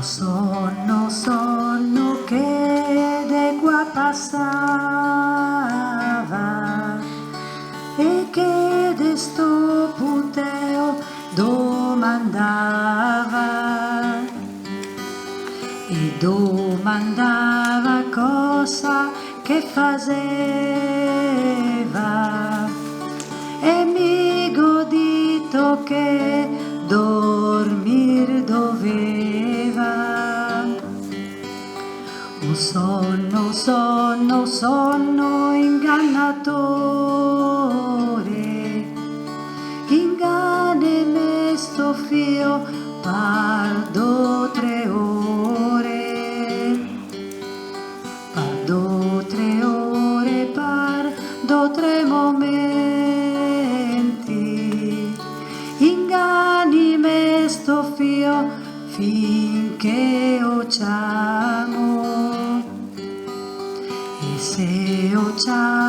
Sonno che de qua passava e che de sto puteo domandava e domandava cosa che faceva e mi godito che dormir doveva. Sonno ingannatore, inganne me sto fio pardo 3 ore, pardo 3 ore, pardo 3 momenti, inganni me sto fio finché ociamo. Se ociamo